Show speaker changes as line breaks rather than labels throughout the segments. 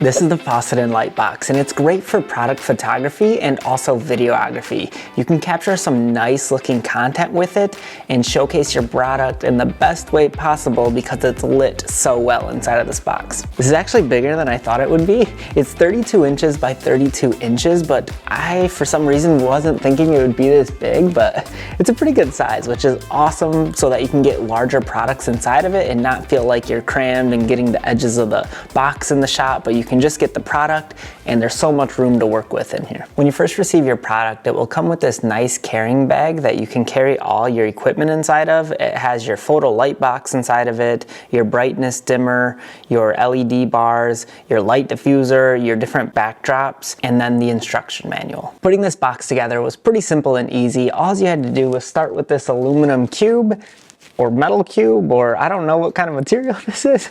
This is the Fositan Lightbox, and it's great for product photography and also videography. You can capture some nice looking content with it and showcase your product in the best way possible because it's lit so well inside of this box. This is actually bigger than I thought it would be. It's 32 inches by 32 inches, but I, for some reason, wasn't thinking it would be this big, but it's a pretty good size, which is awesome so that you can get larger products inside of it and not feel like you're crammed and getting the edges of the box in the shot, but you can just get the product, and there's so much room to work with in here. When you first receive your product, it will come with this nice carrying bag that you can carry all your equipment inside of. It has your photo light box inside of it, your brightness dimmer, your LED bars, your light diffuser, your different backdrops, and then the instruction manual. Putting this box together was pretty simple and easy. All you had to do was start with this aluminum cube or metal cube, or I don't know what kind of material this is,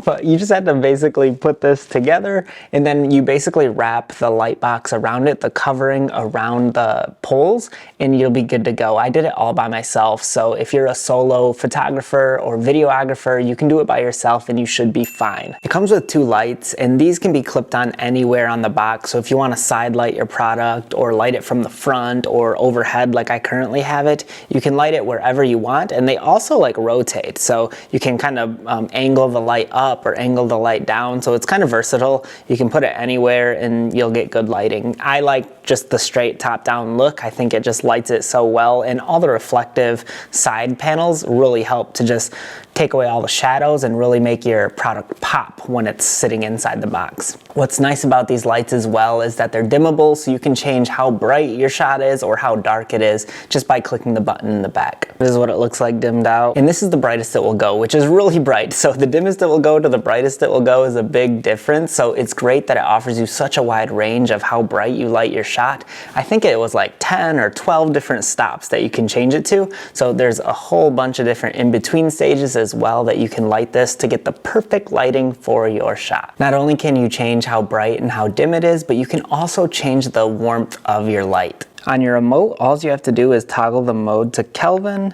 but you just had to basically put this together, and then you basically wrap the light box around it, the covering around the poles, and you'll be good to go. I did it all by myself, so if you're a solo photographer or videographer, you can do it by yourself and you should be fine. It comes with two lights, and these can be clipped on anywhere on the box, so if you want to side light your product or light it from the front or overhead like I currently have it, you can light it wherever you want, and they also like rotate, so you can kind of angle the light up or angle the light down, so it's kind of versatile. You can put it anywhere and you'll get good lighting. I like just the straight top-down look. I think it just lights it so well, and all the reflective side panels really help to just take away all the shadows and really make your product pop when it's sitting inside the box. What's nice about these lights as well is that they're dimmable, so you can change how bright your shot is or how dark it is just by clicking the button in the back. This is what it looks like dimmed out, and this is the brightest it will go, which is really bright. So the dimmest it will go to the brightest it will go is a big difference, so it's great that it offers you such a wide range of how bright you light your shot. I think it was like 10 or 12 different stops that you can change it to, so there's a whole bunch of different in-between stages as well that you can light this to get the perfect lighting for your shot. Not only can you change how bright and how dim it is, but you can also change the warmth of your light. On your remote, all you have to do is toggle the mode to Kelvin,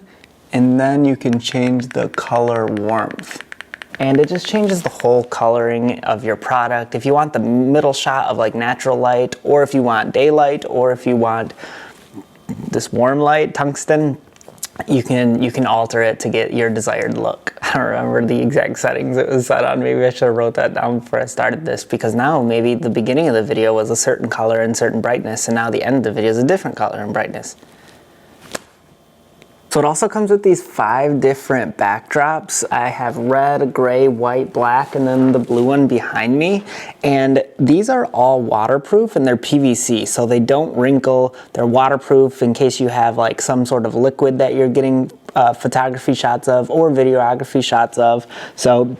and then you can change the color warmth. And it just changes the whole coloring of your product. If you want the middle shot of like natural light, or if you want daylight, or if you want this warm light, tungsten, you can alter it to get your desired look. I don't remember the exact settings it was set on. Maybe I should have wrote that down before I started this, because now maybe the beginning of the video was a certain color and certain brightness, and now the end of the video is a different color and brightness. So it also comes with these 5 different backdrops. I have red, gray, white, black, and then the blue one behind me. And these are all waterproof, and they're PVC, so they don't wrinkle. They're waterproof in case you have like some sort of liquid that you're getting photography shots of or videography shots of. So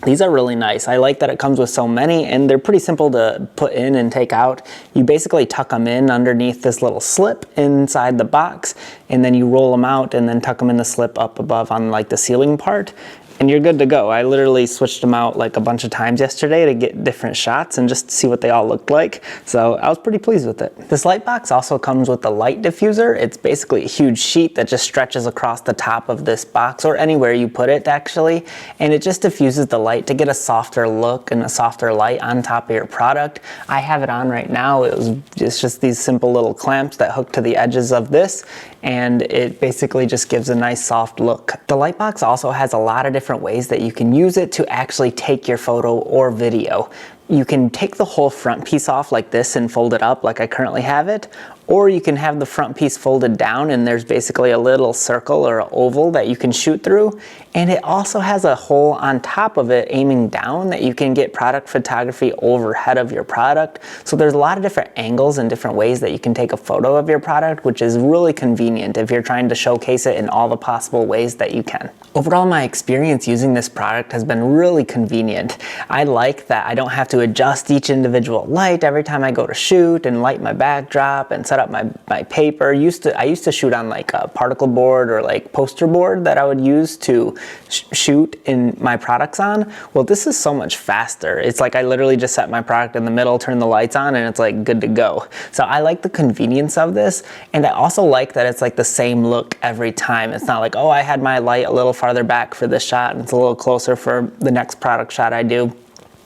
these are really nice. I like that it comes with so many, and they're pretty simple to put in and take out. You basically tuck them in underneath this little slip inside the box, and then you roll them out and then tuck them in the slip up above on like the ceiling part, and you're good to go. I literally switched them out like a bunch of times yesterday to get different shots and just to see what they all looked like. So I was pretty pleased with it. This light box also comes with the light diffuser. It's basically a huge sheet that just stretches across the top of this box, or anywhere you put it actually, and it just diffuses the light to get a softer look and a softer light on top of your product. I have it on right now. It's just these simple little clamps that hook to the edges of this, and it basically just gives a nice soft look. The light box also has a lot of different ways that you can use it to actually take your photo or video. You can take the whole front piece off like this and fold it up like I currently have it, or you can have the front piece folded down and there's basically a little circle or an oval that you can shoot through, and it also has a hole on top of it aiming down that you can get product photography overhead of your product. So there's a lot of different angles and different ways that you can take a photo of your product, which is really convenient if you're trying to showcase it in all the possible ways that you can. Overall, my experience using this product has been really convenient. I like that I don't have to adjust each individual light every time I go to shoot and light my backdrop and set up my paper. I used to shoot on like a particle board or like poster board that I would use to shoot in my products on. Well, this is so much faster. It's like I literally just set my product in the middle, turn the lights on, and it's like good to go. So I like the convenience of this, and I also like that it's like the same look every time. It's not like, oh, I had my light a little farther back for this shot and it's a little closer for the next product shot I do.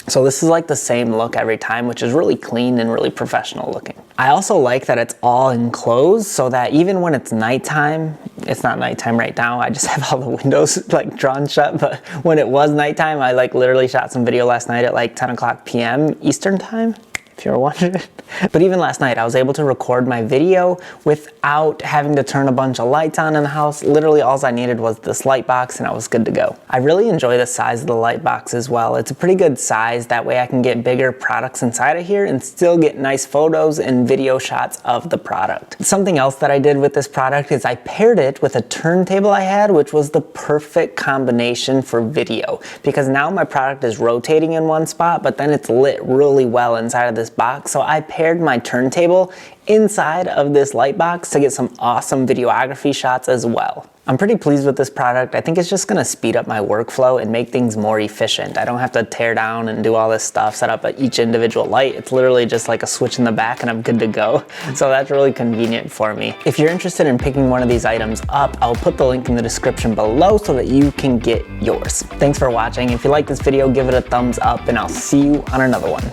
So this is like the same look every time, which is really clean and really professional looking. I also like that it's all enclosed so that even when it's nighttime, it's not nighttime right now, I just have all the windows like drawn shut, but when it was nighttime, I like literally shot some video last night at like 10 o'clock p.m. Eastern time, if you're wondering. But even last night, I was able to record my video without having to turn a bunch of lights on in the house. Literally all I needed was this light box and I was good to go. I really enjoy the size of the light box as well. It's a pretty good size. That way I can get bigger products inside of here and still get nice photos and video shots of the product. Something else that I did with this product is I paired it with a turntable I had, which was the perfect combination for video, because now my product is rotating in one spot, but then it's lit really well inside of this box. So I paired my turntable inside of this light box to get some awesome videography shots as well. I'm pretty pleased with this product. I think it's just gonna speed up my workflow and make things more efficient. I don't have to tear down and do all this stuff, set up each individual light. It's literally just like a switch in the back and I'm good to go. So that's really convenient for me. If you're interested in picking one of these items up, I'll put the link in the description below so that you can get yours. Thanks for watching. If you like this video, give it a thumbs up and I'll see you on another one.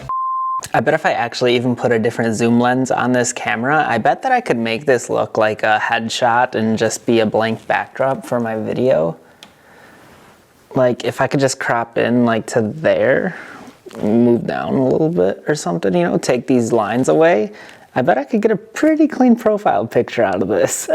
I bet if I actually even put a different zoom lens on this camera, I bet that I could make this look like a headshot and just be a blank backdrop for my video. Like if I could just crop in like to there, move down a little bit or something, you know, take these lines away, I bet I could get a pretty clean profile picture out of this.